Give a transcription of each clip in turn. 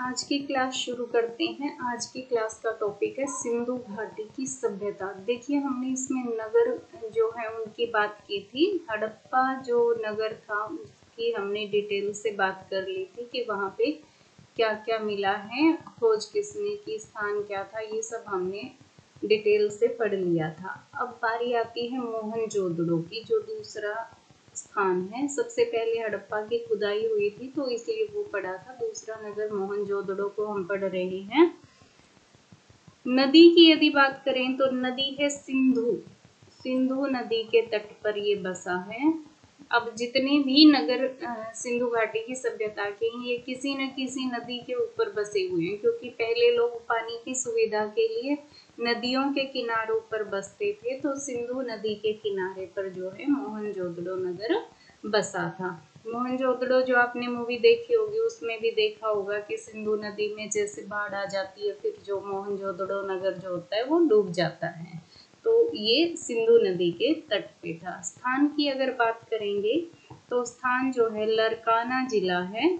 आज की क्लास शुरू करते हैं। आज की क्लास का टॉपिक है सिंधु घाटी की सभ्यता। देखिए, हमने इसमें नगर जो है उनकी बात की थी। हड़प्पा जो नगर था उसकी हमने डिटेल से बात कर ली थी कि वहाँ पे क्या क्या मिला है, खोज किसने की, स्थान क्या था, ये सब हमने डिटेल से पढ़ लिया था। अब बारी आती है मोहनजोदड़ो की, जो दूसरा स्थान है। सबसे पहले हड़प्पा की खुदाई हुई थी तो इसलिए वो पड़ा था। दूसरा नगर मोहनजोदड़ो को हम पढ़ रहे हैं। नदी की यदि बात करें तो नदी है सिंधु। सिंधु नदी के तट पर ये बसा है। अब जितने भी नगर सिंधु घाटी की सभ्यता के हैं, ये किसी न किसी नदी के ऊपर बसे हुए हैं, क्योंकि पहले लोग पानी की सुविधा के लिए नदियों के किनारों पर बसते थे। तो सिंधु नदी के किनारे पर जो है मोहनजोदड़ो नगर बसा था। मोहनजोदड़ो जो आपने मूवी देखी होगी उसमें भी देखा होगा कि सिंधु नदी में जैसे बाढ़ आ जाती है, फिर जो मोहनजोदड़ो नगर जो होता है वो डूब जाता है। तो ये सिंधु नदी के तट पे था। स्थान की अगर बात करेंगे तो स्थान जो है लरकाना जिला है।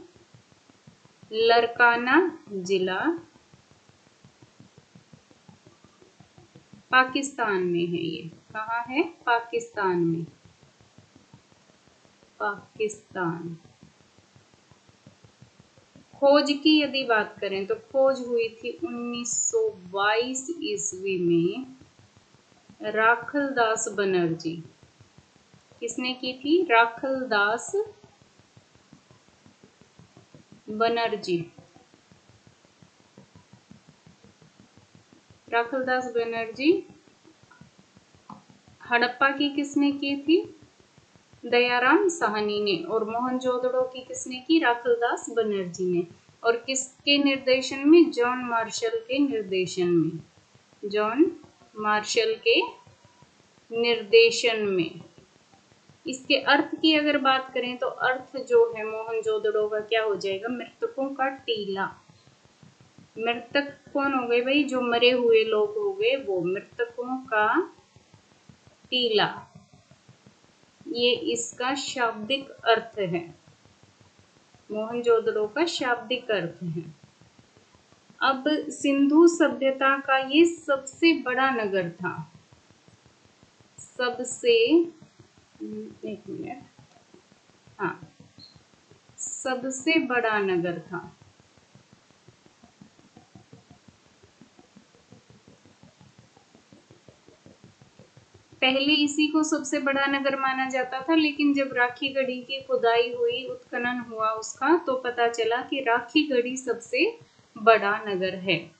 लरकाना जिला पाकिस्तान में है। ये कहाँ है? पाकिस्तान में। पाकिस्तान। खोज की यदि बात करें तो खोज हुई थी 1922 ईस्वी में राखलदास बनर्जी। किसने की थी? राखलदास बनर्जी। राखलदास बनर्जी। हड़प्पा की किसने की थी? दयाराम साहनी ने। और मोहनजोदड़ो की किसने की? राखलदास बनर्जी ने। और किसके निर्देशन में? जॉन मार्शल के निर्देशन में। जॉन मार्शल के निर्देशन में। इसके अर्थ की अगर बात करें तो अर्थ जो है मोहनजोदड़ो का क्या हो जाएगा? मृतकों का टीला। मृतक कौन हो गए भाई? जो मरे हुए लोग हो गए वो। मृतकों का टीला, ये इसका शाब्दिक अर्थ है। मोहनजोदड़ो का शाब्दिक अर्थ है। अब सिंधु सभ्यता का ये सबसे बड़ा नगर था। सबसे, एक मिनट, हाँ, सबसे बड़ा नगर था। पहले इसी को सबसे बड़ा नगर माना जाता था, लेकिन जब राखी गढ़ी की खुदाई हुई, उत्खनन हुआ उसका, तो पता चला कि राखी गढ़ी सबसे बड़ा नगर है।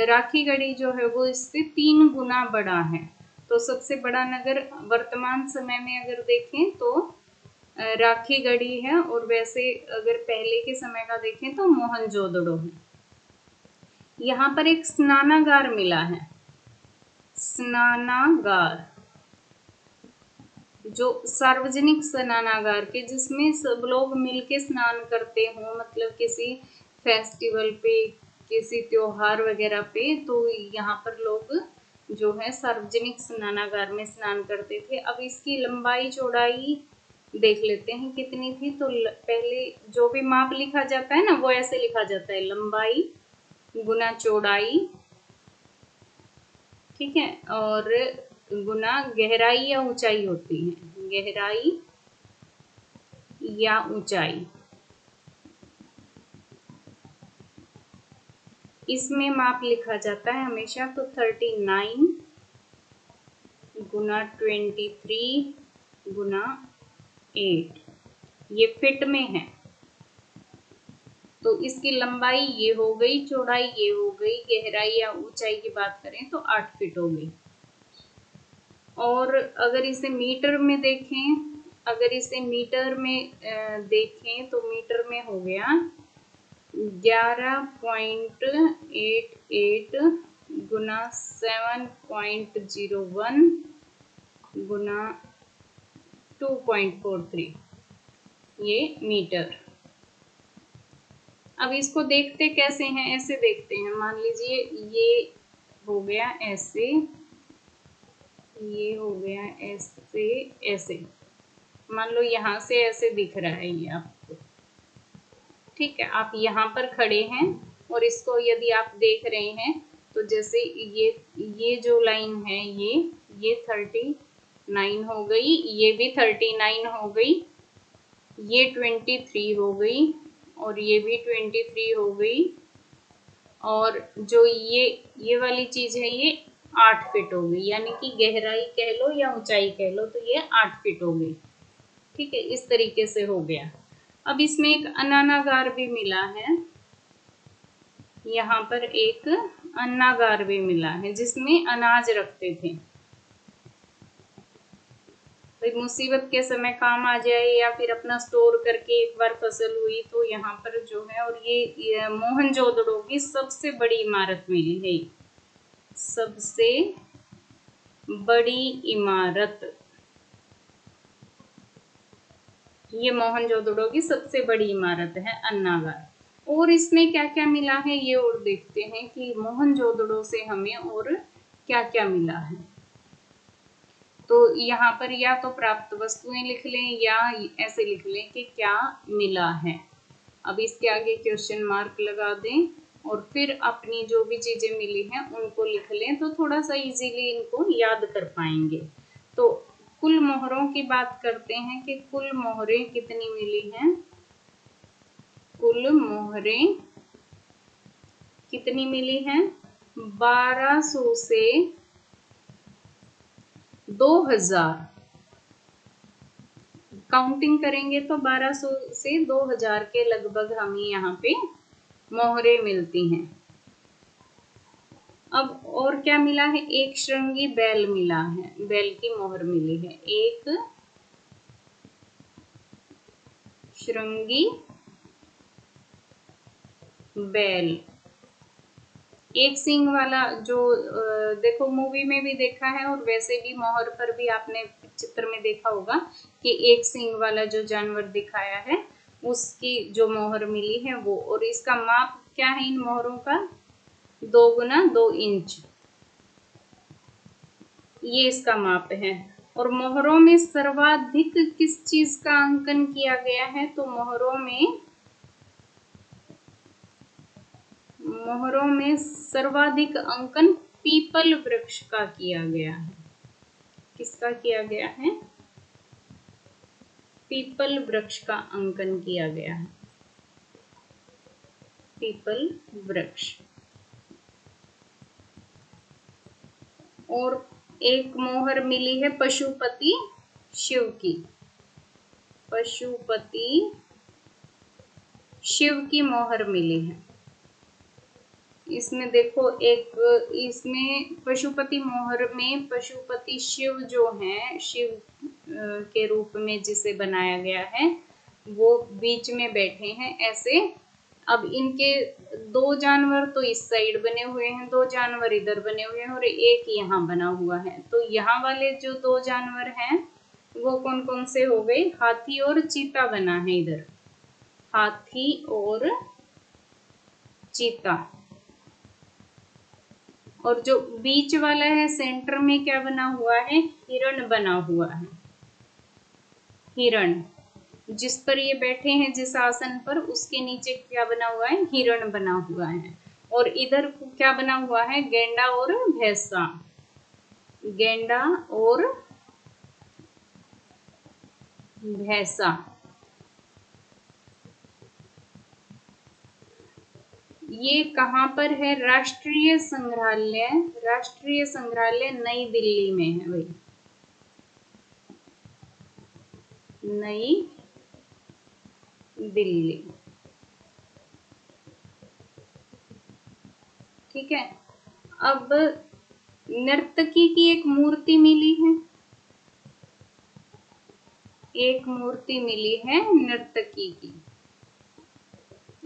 राखी गढ़ी जो है वो इससे 3 गुना बड़ा है। तो सबसे बड़ा नगर वर्तमान समय में अगर देखें तो राखी गढ़ी है, और वैसे अगर पहले के समय का देखें तो मोहनजोदड़ो है। यहाँ पर एक स्नानागार मिला है। स्नानागार, जो सार्वजनिक स्नानागार के, जिसमें सब लोग मिलके स्नान करते हो, मतलब किसी फेस्टिवल पे, किसी त्योहार वगैरह पे, तो यहाँ पर लोग जो है सार्वजनिक स्नानागार में स्नान करते थे। अब इसकी लंबाई चौड़ाई देख लेते हैं कितनी थी। तो पहले जो भी माप लिखा जाता है ना, वो ऐसे लिखा जाता है, लंबाई गुना चौड़ाई, ठीक है, और गुना गहराई या ऊंचाई होती है। गहराई या ऊंचाई, इसमें माप लिखा जाता है हमेशा। तो 39 गुना 23 गुना 8, ये फिट में है। तो इसकी लंबाई ये हो गई, चौड़ाई ये हो गई, गहराई या ऊंचाई की बात करें तो 8 फीट हो गई। और अगर इसे मीटर में देखें, अगर इसे मीटर में देखें तो मीटर में हो गया 11.88 गुना 7.01 गुना 2.43, ये मीटर। अब इसको देखते कैसे हैं? ऐसे देखते हैं। मान लीजिए ये हो गया ऐसे, ये हो गया ऐसे, ऐसे। मान लो यहाँ से ऐसे दिख रहा है ये आपको, ठीक है। आप यहाँ पर खड़े हैं और इसको यदि आप देख रहे हैं तो जैसे ये जो लाइन है ये 39 हो गई, ये भी 39 हो गई, ये 23 हो गई और ये भी 23 हो गई, और जो ये वाली चीज है ये 8 फीट हो गई, यानी कि गहराई कह लो या ऊंचाई कह लो तो ये 8 फीट हो गई। ठीक है, इस तरीके से हो गया। अब इसमें एक अन्नागार भी मिला है, यहाँ पर एक अन्नागार भी मिला है जिसमें अनाज रखते थे, भाई मुसीबत के समय काम आ जाए या फिर अपना स्टोर करके एक बार फसल हुई तो यहाँ पर जो है। और ये मोहनजोदड़ो की सबसे बड़ी इमारत मिली है, सबसे बड़ी इमारत, ये मोहनजोदड़ो की सबसे बड़ी इमारत है अन्नागार। और इसमें क्या क्या मिला है ये और देखते हैं कि मोहनजोदड़ो से हमें और क्या क्या मिला है। तो यहाँ पर या तो प्राप्त वस्तुएं लिख लें या ऐसे लिख लें कि क्या मिला है। अब इसके आगे क्वेश्चन मार्क लगा दें और फिर अपनी जो भी चीजें मिली हैं उनको लिख लें, तो थोड़ा सा इजीली इनको याद कर पाएंगे। तो कुल मोहरों की बात करते हैं कि कुल मोहरें कितनी मिली हैं। कुल मोहरें कितनी मिली हैं, 1200 से 2000, काउंटिंग करेंगे तो 1200 से 2000 के लगभग हमें यहाँ पे मोहरें मिलती हैं। अब और क्या मिला है, एक श्रृंगी बैल मिला है, बैल की मोहर मिली है, एक श्रृंगी बैल, एक सींग वाला, जो देखो मूवी में भी देखा है और वैसे भी मोहर पर भी आपने चित्र में देखा होगा कि एक सींग वाला जो जानवर दिखाया है उसकी जो मोहर मिली है वो। और इसका माप क्या है इन मोहरों का, 2 गुना 2 इंच, ये इसका माप है। और मोहरों में सर्वाधिक किस चीज का अंकन किया गया है, तो मोहरों में सर्वाधिक अंकन पीपल वृक्ष का किया गया है। किसका किया गया है, पीपल वृक्ष का अंकन किया गया है, पीपल वृक्ष। और एक मोहर मिली है पशुपति शिव की, पशुपति शिव की मोहर मिली है। इसमें देखो एक, इसमें पशुपति मोहर में पशुपति शिव जो है, शिव के रूप में जिसे बनाया गया है वो बीच में बैठे हैं ऐसे। अब इनके 2 जानवर तो इस साइड बने हुए हैं, 2 जानवर इधर बने हुए हैं और एक यहाँ बना हुआ है। तो यहाँ वाले जो 2 जानवर हैं वो कौन कौन से हो गए, हाथी और चीता बना है इधर, हाथी और चीता। और जो बीच वाला है सेंटर में क्या बना हुआ है, हिरण बना हुआ है, हिरण, जिस पर ये बैठे हैं जिस आसन पर उसके नीचे क्या बना हुआ है, हिरण बना हुआ है। और इधर क्या बना हुआ है, गेंडा और भैंसा, गेंडा और भैंसा। ये कहाँ पर है, राष्ट्रीय संग्रहालय, राष्ट्रीय संग्रहालय नई दिल्ली में है भाई, नई दिल्ली। ठीक है। अब नर्तकी की एक मूर्ति मिली है, एक मूर्ति मिली है नर्तकी की,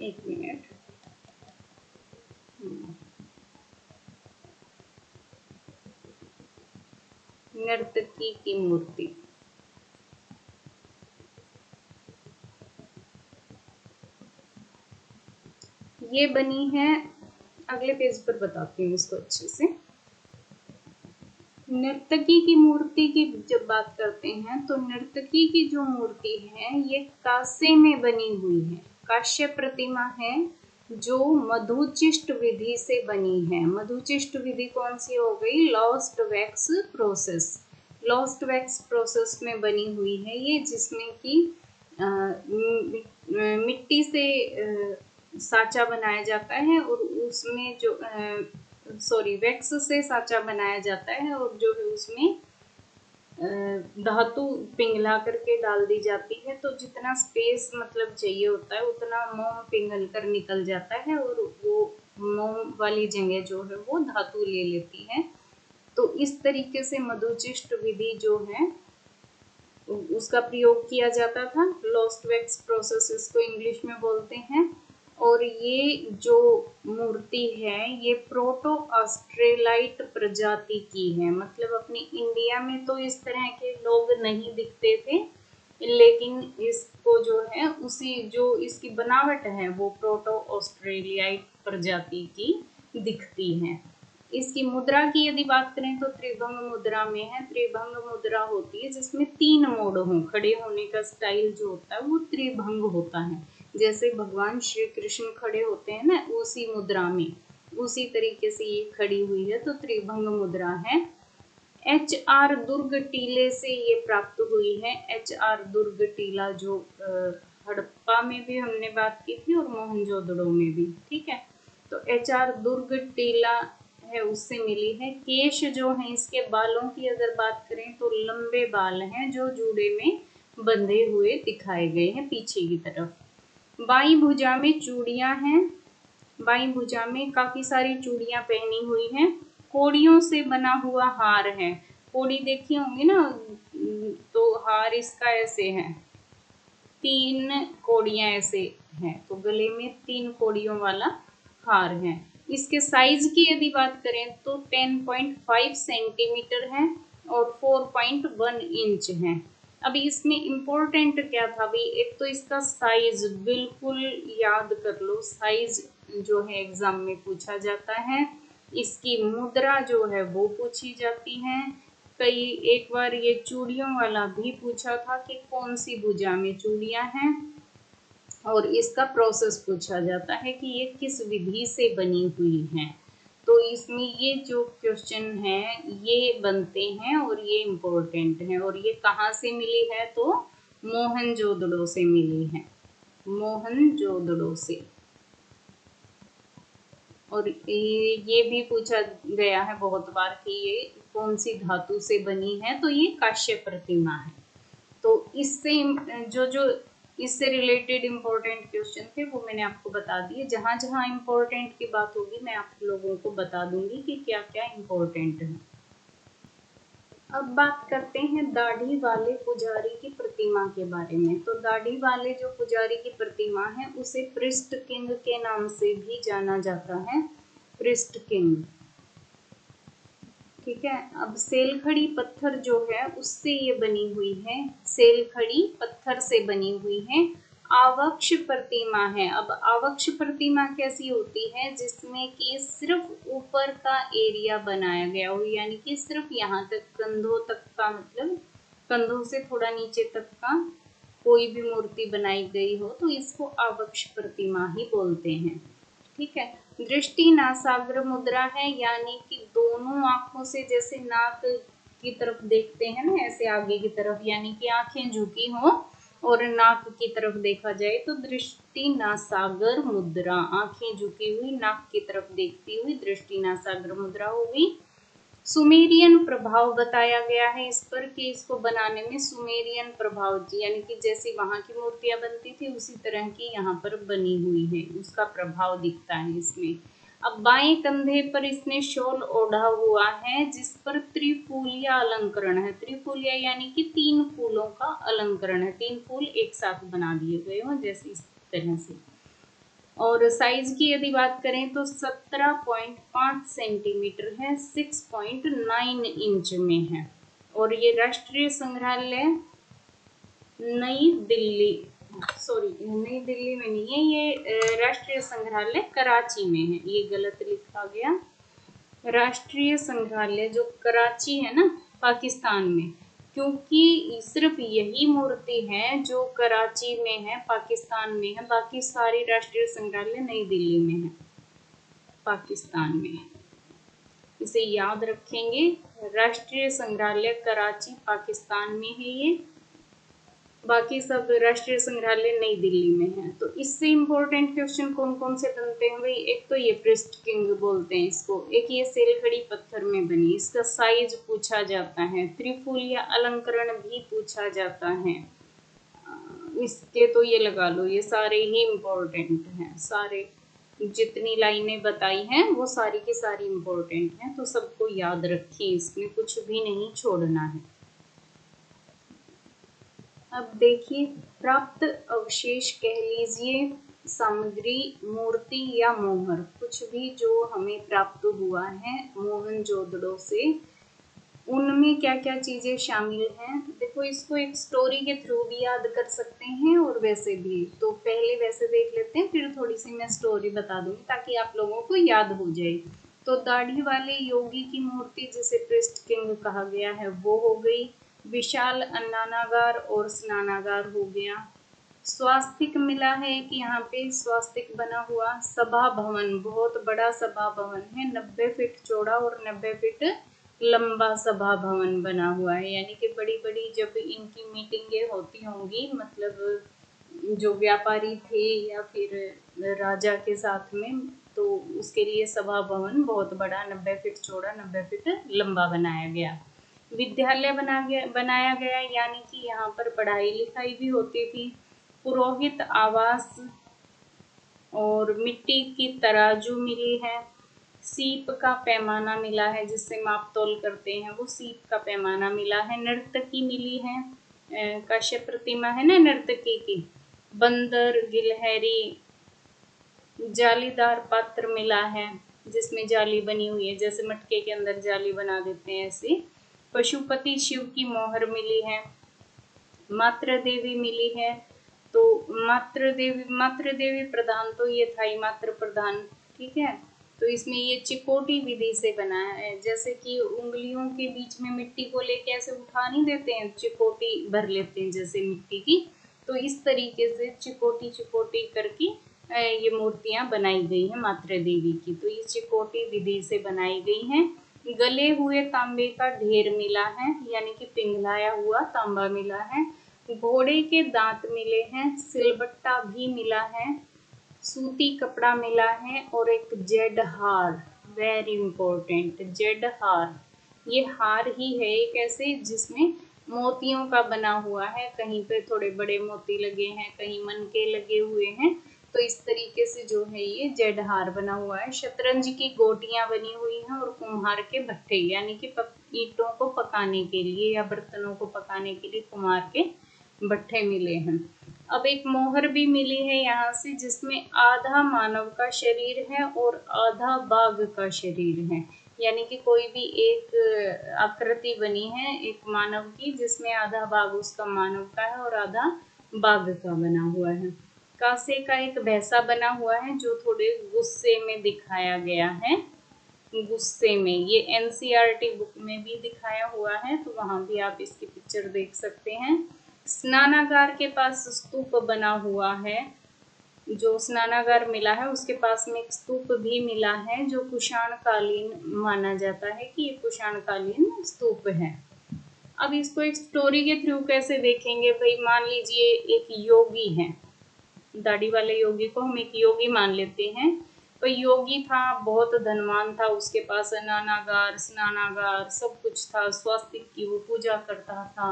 एक मिनट, नर्तकी की मूर्ति, ये बनी है, अगले पेज पर बताती हूँ इसको अच्छे से। नर्तकी की मूर्ति की जब बात करते हैं तो नर्तकी की जो मूर्ति है ये कांसे में बनी हुई है, कांस्य प्रतिमा है जो मधुचिष्ट विधि से बनी है। मधुचिष्ट विधि कौन सी हो गई? Lost wax process. Lost wax process में बनी हुई है ये, जिसमें कि मिट्टी से साँचा बनाया जाता है और उसमें जो वैक्स से साँचा बनाया जाता है और जो है उसमें धातु पिघला करके डाल दी जाती है, तो जितना स्पेस मतलब चाहिए होता है उतना मोम पिघल कर निकल जाता है और वो मोम वाली जगह जो है वो धातु ले लेती है। तो इस तरीके से मधुचिष्ट विधि जो है उसका प्रयोग किया जाता था। लॉस्ट वैक्स प्रोसेस इसको इंग्लिश में बोलते हैं। और ये जो मूर्ति है ये प्रोटो ऑस्ट्रेलाइट प्रजाति की है। मतलब अपने इंडिया में तो इस तरह के लोग नहीं दिखते थे, लेकिन इसको जो है उसी जो इसकी बनावट है वो प्रोटो ऑस्ट्रेलियाइट प्रजाति की दिखती है। इसकी मुद्रा की यदि बात करें तो त्रिभंग मुद्रा में है। त्रिभंग मुद्रा होती है जिसमें 3 मोड़ हों। खड़े होने का स्टाइल जो होता है वो त्रिभंग होता है। जैसे भगवान श्री कृष्ण खड़े होते हैं ना, उसी मुद्रा में, उसी तरीके से ये खड़ी हुई है, तो त्रिभंग मुद्रा है। HR दुर्ग टीले से ये प्राप्त हुई है। HR दुर्ग टीला जो हड़प्पा में भी हमने बात की थी और मोहनजोदड़ो में भी, ठीक है। तो HR दुर्ग टीला है उससे मिली है। केश जो है इसके बालों की अगर बात करें तो लंबे बाल हैं जो जूड़े में बंधे हुए दिखाए गए हैं पीछे की तरफ। बाईं भुजा में चूड़ियां हैं। बाईं भुजा में काफी सारी चूड़ियां पहनी हुई हैं। कोड़ियों से बना हुआ हार है। कोड़ी देखी होंगी ना, तो हार इसका ऐसे है, 3 कोड़ियां ऐसे हैं, तो गले में 3 कोड़ियों वाला हार है। इसके साइज की यदि बात करें तो 10.5 सेंटीमीटर है और 4.1 इंच है। अभी इसमें इम्पोर्टेंट क्या था भाई, एक तो इसका साइज बिल्कुल याद कर लो, साइज जो है एग्जाम में पूछा जाता है। इसकी मुद्रा जो है वो पूछी जाती है। कई एक बार ये चूड़ियों वाला भी पूछा था कि कौन सी भुजा में चूड़ियां हैं, और इसका प्रोसेस पूछा जाता है कि ये किस विधि से बनी हुई है। तो इसमें ये जो क्वेश्चन है ये बनते हैं और ये इम्पोर्टेंट है। और ये कहाँ से मिली है? तो मोहनजोदड़ो से मिली है, मोहनजोदड़ो से। और ये भी पूछा गया है बहुत बार कि ये कौन सी धातु से बनी है, तो ये काश्य प्रतिमा है। तो इससे जो इससे रिलेटेड इम्पोर्टेंट क्वेश्चन थे वो मैंने आपको बता दिए। जहाँ जहाँ इम्पोर्टेंट की बात होगी मैं आप लोगों को बता दूंगी कि क्या क्या इम्पोर्टेंट है। अब बात करते हैं दाढ़ी वाले पुजारी की प्रतिमा के बारे में। तो दाढ़ी वाले जो पुजारी की प्रतिमा है उसे पृष्ठ किंग के नाम से भी जाना जाता है, पृष्ठ किंग, ठीक है। अब सेलखड़ी पत्थर जो है उससे ये बनी हुई है, सेलखड़ी पत्थर से बनी हुई है। आवक्ष प्रतिमा है। अब आवक्ष प्रतिमा कैसी होती है? जिसमें कि सिर्फ ऊपर का एरिया बनाया गया हो, यानी कि सिर्फ यहाँ तक, कंधों तक का, मतलब कंधों से थोड़ा नीचे तक का कोई भी मूर्ति बनाई गई हो तो इसको आवक्ष प्रतिमा ही बोलते हैं, ठीक है। दृष्टि नासाग्र मुद्रा है, यानी कि दोनों आंखों से जैसे नाक की तरफ देखते हैं ना, ऐसे आगे की तरफ, यानी कि आंखें झुकी हो और नाक की तरफ देखा जाए तो दृष्टि नासागर मुद्रा, आंखें झुकी हुई नाक की तरफ देखती हुई दृष्टि नासागर मुद्रा होगी। सुमेरियन प्रभाव बताया गया है इस पर कि इसको बनाने में सुमेरियन प्रभाव, यानी कि जैसे वहां की मूर्तियां बनती थी उसी तरह की यहाँ पर बनी हुई है, उसका प्रभाव दिखता है इसमें। अब बाएं कंधे पर इसने शॉल ओढ़ा हुआ है जिस पर त्रिफूलिया अलंकरण है। त्रिफूलिया यानी कि 3 फूलों का अलंकरण है, 3 फूल एक साथ बना दिए गए हो जैसे इस तरह से। और साइज की यदि बात करें तो 17.5 सेंटीमीटर है, 6.9 इंच में है। और ये राष्ट्रीय संग्रहालय नई दिल्ली में नहीं है, ये राष्ट्रीय संग्रहालय कराची में है, ये गलत लिखा गया। राष्ट्रीय संग्रहालय जो कराची है ना पाकिस्तान में, क्योंकि सिर्फ यही मूर्ति है जो कराची में है, पाकिस्तान में है, बाकी सारी राष्ट्रीय संग्रहालय नई दिल्ली में है, पाकिस्तान में है। इसे याद रखेंगे, राष्ट्रीय संग्रहालय कराची पाकिस्तान में है ये, बाकी सब राष्ट्रीय संग्रहालय नई दिल्ली में है। तो इससे इम्पोर्टेंट क्वेश्चन कौन कौन से बनते हैं भाई? एक तो ये प्रेस्ट किंग बोलते हैं इसको, एक ये सेलखड़ी पत्थर में बनी, इसका साइज पूछा जाता है, त्रिफूल या अलंकरण भी पूछा जाता है। इसके तो ये लगा लो, ये सारे ही इम्पोर्टेंट हैं, सारे जितनी लाइनें बताई हैं वो सारी की सारी इम्पोर्टेंट हैं, तो सबको याद रखिए, इसमें कुछ भी नहीं छोड़ना है। अब देखिए, प्राप्त अवशेष कह लीजिए, सामग्री, मूर्ति या मोहर, कुछ भी जो हमें प्राप्त हुआ है मोहनजोदड़ो से, उनमें क्या क्या चीजें शामिल हैं। देखो, इसको एक स्टोरी के थ्रू भी याद कर सकते हैं और वैसे भी, तो पहले वैसे देख लेते हैं, फिर थोड़ी सी मैं स्टोरी बता दूंगी ताकि आप लोगों को याद हो जाए। तो दाढ़ी वाले योगी की मूर्ति जिसे प्रेस्ट किंग कहा गया है वो हो गई, विशाल अन्नानागार और स्नानागार हो गया, स्वास्तिक मिला है कि यहाँ पे स्वास्तिक बना हुआ, सभा भवन, बहुत बड़ा सभा भवन है, 90 फीट चौड़ा और 90 फीट लंबा सभा भवन बना हुआ है, यानी कि बड़ी बड़ी जब इनकी मीटिंगें होती होंगी, मतलब जो व्यापारी थे या फिर राजा के साथ में, तो उसके लिए सभा भवन बहुत बड़ा 90 फीट चौड़ा 90 फीट लंबा बनाया गया। विद्यालय बनाया गया, यानी कि यहाँ पर पढ़ाई लिखाई भी होती थी। पुरोहित आवास और मिट्टी की तराजू मिली है, सीप का पैमाना मिला है, जिससे माप तोल करते हैं वो सीप का पैमाना मिला है, नर्तकी मिली है, काश्यप प्रतिमा है ना नर्तकी की, बंदर, गिलहरी, जालीदार पात्र मिला है जिसमें जाली बनी हुई है, जैसे मटके के अंदर जाली बना देते हैं ऐसे, पशुपति शिव की मोहर मिली है, मात्र देवी मिली है, तो मात्र देवी प्रधान तो ये था ही, मात्र प्रधान, ठीक है। तो इसमें ये चिकोटी विधि से बनाया है, जैसे कि उंगलियों के बीच में मिट्टी को लेके ऐसे उठा नहीं देते हैं, चिकोटी भर लेते हैं जैसे मिट्टी की, तो इस तरीके से चिकोटी चिकोटी करके ये मूर्तियां बनाई गई हैं मात्र देवी की, तो ये चिकोटी विधि से बनाई गई हैं। गले हुए तांबे का ढेर मिला है, यानी कि पिघलाया हुआ तांबा मिला है, घोड़े के दांत मिले हैं, सिलबट्टा भी मिला है, सूती कपड़ा मिला है, और एक जेड हार, वेरी इंपॉर्टेंट, जेड हार, ये हार ही है एक ऐसे जिसमें मोतियों का बना हुआ है, कहीं पे थोड़े बड़े मोती लगे हैं, कहीं मनके लगे हुए हैं, तो इस तरीके से जो है ये जेड हार बना हुआ है। शतरंज की गोटियां बनी हुई हैं और कुम्हार के भट्ठे, यानी कि ईंटों को पकाने के लिए या बर्तनों को पकाने के लिए कुम्हार के भट्ठे मिले हैं। अब एक मोहर भी मिली है यहाँ से, जिसमें आधा मानव का शरीर है और आधा बाघ का शरीर है, यानी कि कोई भी एक आकृति बनी है एक मानव की, जिसमें आधा भाग उसका मानव का है और आधा बाघ का बना हुआ है। कांसे का एक भैंसा बना हुआ है जो थोड़े गुस्से में दिखाया गया है, गुस्से में, ये एनसीईआरटी बुक में भी दिखाया हुआ है, तो वहां भी आप इसकी पिक्चर देख सकते हैं। स्नानागार के पास स्तूप बना हुआ है, जो स्नानागार मिला है उसके पास में एक स्तूप भी मिला है, जो कुषाण कालीन माना जाता है कि ये कुषाण कालीन स्तूप है। अब इसको एक स्टोरी के थ्रू कैसे देखेंगे भाई? मान लीजिए एक योगी है, दाढ़ी वाले योगी को हम एक योगी मान लेते हैं, तो योगी था, बहुत धनवान था, उसके पास अनानागार स्नानागार सब कुछ था, स्वास्तिक की वो पूजा करता था,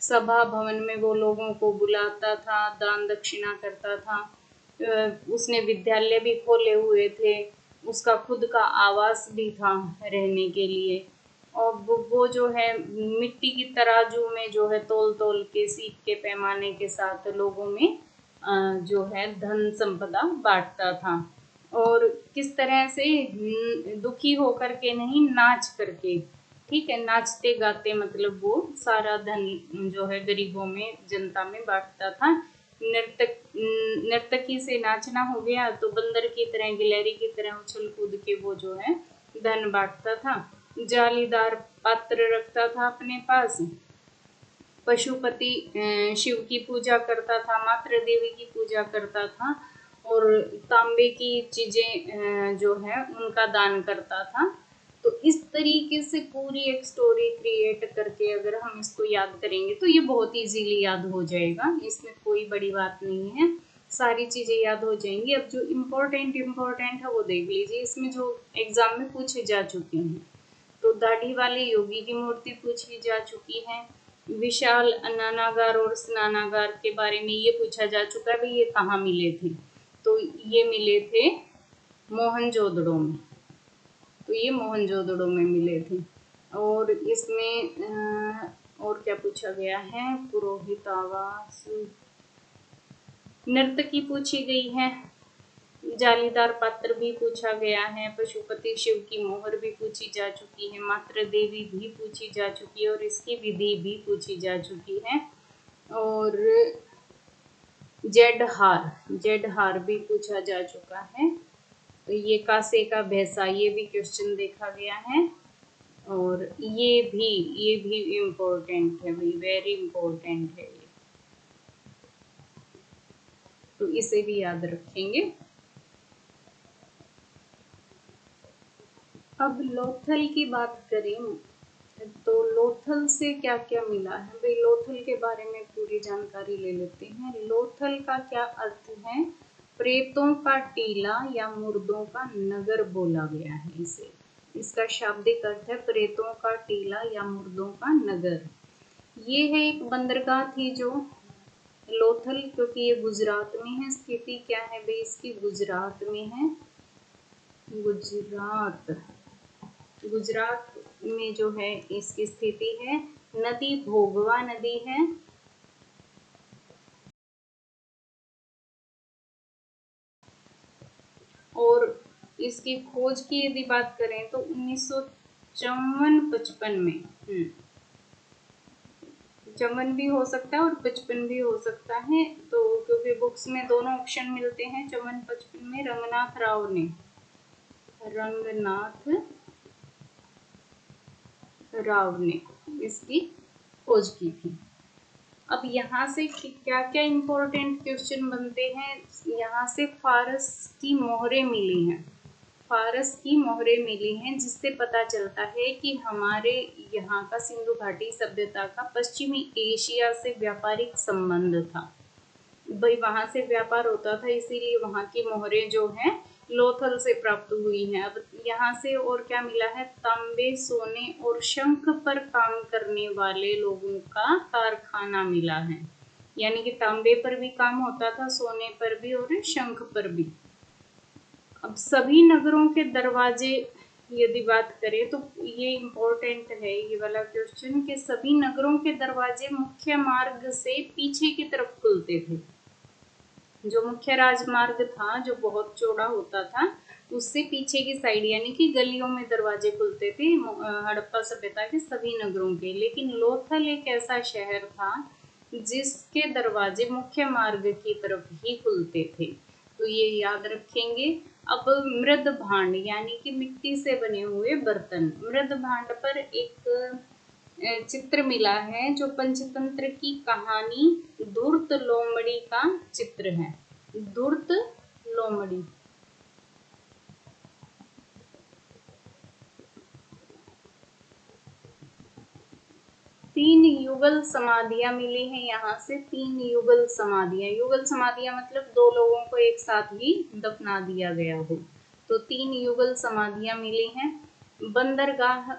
सभा भवन में वो लोगों को बुलाता था, दान दक्षिणा करता था, उसने विद्यालय भी खोले हुए थे, उसका खुद का आवास भी था रहने के लिए, और वो जो है मिट्टी की तराजू में जो है तोल तोल के सीप के पैमाने के साथ लोगों में जो है धन संपदा बांटता था, और किस तरह से दुखी होकर के नहीं, नाच करके, ठीक है, नाचते गाते, मतलब वो सारा धन जो है गरीबों में जनता में बांटता था। नर्तकी से नाचना हो गया, तो बंदर की तरह गिलहरी की तरह उछल कूद के वो जो है धन बांटता था। जालीदार पात्र रखता था अपने पास, पशुपति शिव की पूजा करता था, मातृ देवी की पूजा करता था और तांबे की चीजें जो है उनका दान करता था। तो इस तरीके से पूरी एक स्टोरी क्रिएट करके अगर हम इसको याद करेंगे तो ये बहुत इजीली याद हो जाएगा, इसमें कोई बड़ी बात नहीं है, सारी चीजें याद हो जाएंगी। अब जो इम्पोर्टेंट है वो देख लीजिए, इसमें जो एग्जाम में पूछे जा चुके हैं। तो दाढ़ी वाले योगी की मूर्ति पूछी जा चुकी है, विशाल अन्नागार और स्नानागार के बारे में ये पूछा जा चुका है, भाई ये कहाँ मिले थे, तो ये मिले थे मोहनजोदड़ो में, तो ये मोहनजोदड़ो में मिले थे। और इसमें और क्या पूछा गया है, पुरोहित आवास, नर्तकी पूछी गई है, जालीदार पात्र भी पूछा गया है, पशुपति शिव की मोहर भी पूछी जा चुकी है, मातृ देवी भी पूछी जा चुकी है और इसकी विधि भी पूछी जा चुकी है। और जेड हार भी पूछा जा चुका है। तो ये कासे का भैंसा, ये भी क्वेश्चन देखा गया है। और ये भी इम्पोर्टेंट है भाई, वेरी इम्पोर्टेंट है ये, तो इसे भी याद रखेंगे। अब लोथल की बात करें तो लोथल से क्या क्या मिला है भाई, लोथल के बारे में पूरी जानकारी ले लेते हैं। लोथल का क्या अर्थ है, प्रेतों का टीला या मुर्दों का नगर बोला गया है इसे, इसका शाब्दिक अर्थ है प्रेतों का टीला या मुर्दों का नगर। ये है एक बंदरगाह थी जो लोथल, क्योंकि ये गुजरात में है, स्थिति क्या है भाई इसकी, गुजरात में है, गुजरात में जो है इसकी स्थिति है। नदी भोगवा नदी है, और इसकी खोज की यदि बात करें तो 1954-55 में, चमन भी हो सकता है और 55 भी हो सकता है, तो क्योंकि बुक्स में दोनों ऑप्शन मिलते हैं, चमन 55 में रंगनाथ राव ने इसकी खोज की थी। अब यहाँ से क्या क्या इम्पोर्टेंट क्वेश्चन बनते हैं, यहाँ से फारस की मोहरें मिली हैं, जिससे पता चलता है कि हमारे यहाँ का सिंधु घाटी सभ्यता का पश्चिमी एशिया से व्यापारिक संबंध था, भाई वहां से व्यापार होता था, इसीलिए वहां की मोहरें जो हैं लोथल से प्राप्त हुई हैं। अब यहाँ से और क्या मिला है, तांबे, सोने और शंख पर काम करने वाले लोगों का कारखाना मिला है, यानी कि तांबे पर भी काम होता था, सोने पर भी और शंख पर भी। अब सभी नगरों के दरवाजे यदि बात करें तो ये इम्पोर्टेंट है ये वाला क्वेश्चन, कि सभी नगरों के दरवाजे मुख्य मार्ग से पीछे की तरफ खुलते थे। जो मुख्य राजमार्ग था जो बहुत चौड़ा होता था, उससे पीछे की साइड यानी कि गलियों में दरवाजे खुलते थे हड़प्पा सभ्यता के सभी नगरों के। लेकिन लोथल एक ऐसा शहर था जिसके दरवाजे मुख्य मार्ग की तरफ ही खुलते थे, तो ये याद रखेंगे। अब मृद भांड यानी कि मिट्टी से बने हुए बर्तन, मृद भांड पर एक चित्र मिला है जो पंचतंत्र की कहानी धूर्त लोमड़ी का चित्र है, धूर्त लोमड़ी। तीन युगल समाधियां मिली हैं यहाँ से, तीन युगल समाधियां मतलब दो लोगों को एक साथ ही दफना दिया गया हो, तो तीन युगल समाधियां मिली हैं। बंदरगाह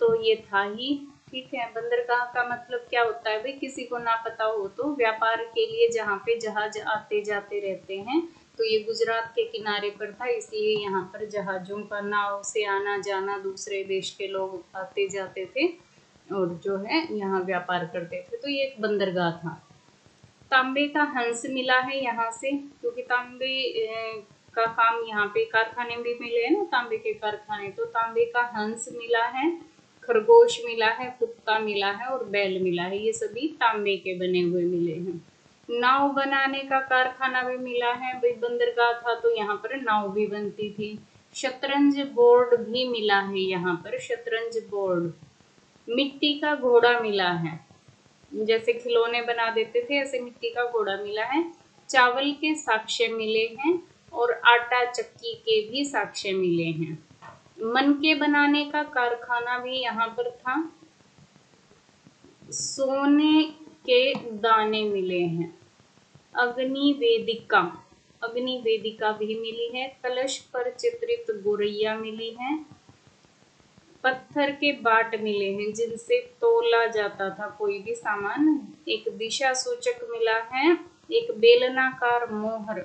तो ये था ही, ठीक है। बंदरगाह का मतलब क्या होता है भाई, किसी को ना पता हो तो व्यापार के लिए जहाँ पे जहाज आते जाते रहते हैं, तो ये गुजरात के किनारे पर था, इसलिए यहाँ पर जहाजों का नाव से आना जाना, दूसरे देश के लोग आते जाते थे और जो है यहाँ व्यापार करते थे, तो ये एक बंदरगाह था। तांबे का हंस मिला है यहाँ से, क्योंकि तांबे का काम यहाँ पे कारखाने भी मिले हैं ना, तांबे के कारखाने, तो तांबे का हंस मिला है, खरगोश मिला है, कुत्ता मिला है और बैल मिला है, ये सभी तांबे के बने हुए मिले हैं। नाव बनाने का कारखाना भी मिला है, भाई बंदरगाह था तो यहाँ पर नाव भी बनती थी। शतरंज बोर्ड भी मिला है यहाँ पर, शतरंज बोर्ड। मिट्टी का घोड़ा मिला है, जैसे खिलौने बना देते थे, ऐसे मिट्टी का घोड़ा मिला है। चावल के साक्ष्य मिले हैं और आटा चक्की के भी साक्ष्य मिले हैं। मनके बनाने का कारखाना भी यहाँ पर था। सोने के दाने मिले हैं। अग्नि वेदिका भी मिली है। कलश पर चित्रित गोरैया मिली है। पत्थर के बाट मिले हैं जिनसे तोला जाता था कोई भी सामान। एक दिशा सूचक मिला है। एक बेलनाकार मोहर,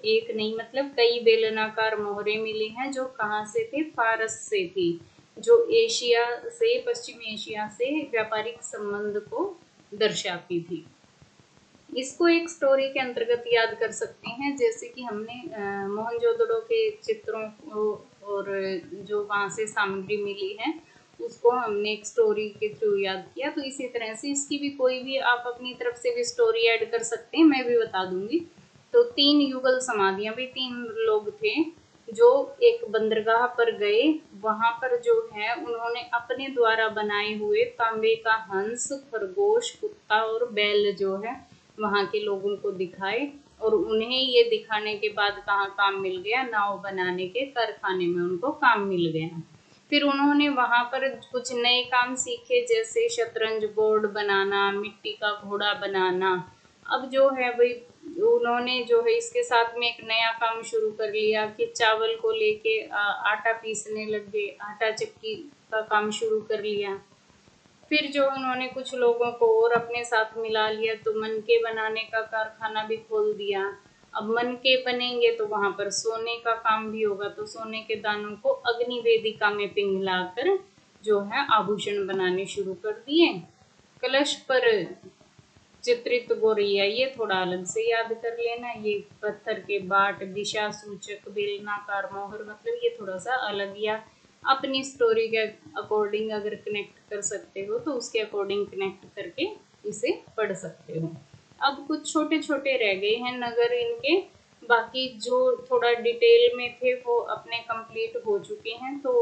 एक नहीं मतलब कई बेलनाकार मोहरें मिली हैं, जो कहाँ से थे? फारस से थी, जो एशिया से, पश्चिम एशिया से व्यापारिक संबंध को दर्शाती थी। इसको एक स्टोरी के अंतर्गत याद कर सकते हैं, जैसे कि हमने मोहनजोदड़ो के चित्रों और जो वहाँ से सामग्री मिली है उसको हमने एक स्टोरी के थ्रू याद किया। तो इसी तरह से इसकी भी कोई भी आप अपनी तरफ से भी स्टोरी ऐड कर सकते हैं, मैं भी बता दूंगी। तो 3 युगल समाधियां भी 3 लोग थे जो एक बंदरगाह पर गए। वहां पर जो है उन्होंने अपने द्वारा बनाए हुए तांबे का हंस, खरगोश, कुत्ता और बैल जो है वहाँ के लोगों को दिखाए, और उन्हें ये दिखाने के बाद कहाँ काम मिल गया? नाव बनाने के कारखाने में उनको काम मिल गया। फिर उन्होंने वहाँ पर कुछ नए काम सीखे, जैसे शतरंज बोर्ड बनाना, मिट्टी का घोड़ा बनाना। अब जो है भाई उन्होंने जो है इसके साथ में एक नया काम शुरू कर लिया कि चावल को लेके आटा पीसने लग गए, आटा चक्की का काम शुरू कर लिया। फिर जो उन्होंने कुछ लोगों को और अपने साथ मिला लिया, तो मनके बनाने का कारखाना भी खोल दिया। अब मनके बनेंगे तो वहां पर सोने का काम भी होगा, तो सोने के दानों को अग्नि वेदिका में पिघलाकर जो है आभूषण बनाने शुरू कर दिए। कलश पर चित्रित गोरैया ये थोड़ा अलग से याद कर लेना। ये पत्थर के बाट, दिशा सूचक, बेलनाकार मोहर, मतलब ये थोड़ा सा अलग, या अपनी स्टोरी के अकॉर्डिंग अगर कनेक्ट कर सकते हो तो उसके अकॉर्डिंग कनेक्ट करके इसे पढ़ सकते हो। अब कुछ छोटे छोटे रह गए हैं नगर इनके, बाकी जो थोड़ा डिटेल में थे वो अपने कंप्लीट हो चुके हैं। तो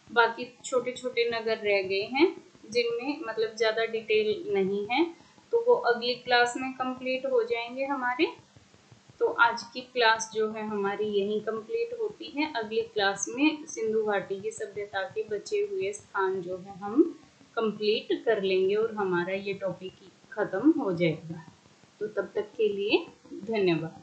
बाकी छोटे छोटे नगर रह गए हैं जिनमें मतलब ज़्यादा डिटेल नहीं है, तो वो अगली क्लास में कंप्लीट हो जाएंगे हमारे। तो आज की क्लास जो है हमारी यहीं कंप्लीट होती है। अगली क्लास में सिंधु घाटी की सभ्यता के बचे हुए स्थान जो है हम कंप्लीट कर लेंगे और हमारा ये टॉपिक खत्म हो जाएगा। तो तब तक के लिए धन्यवाद।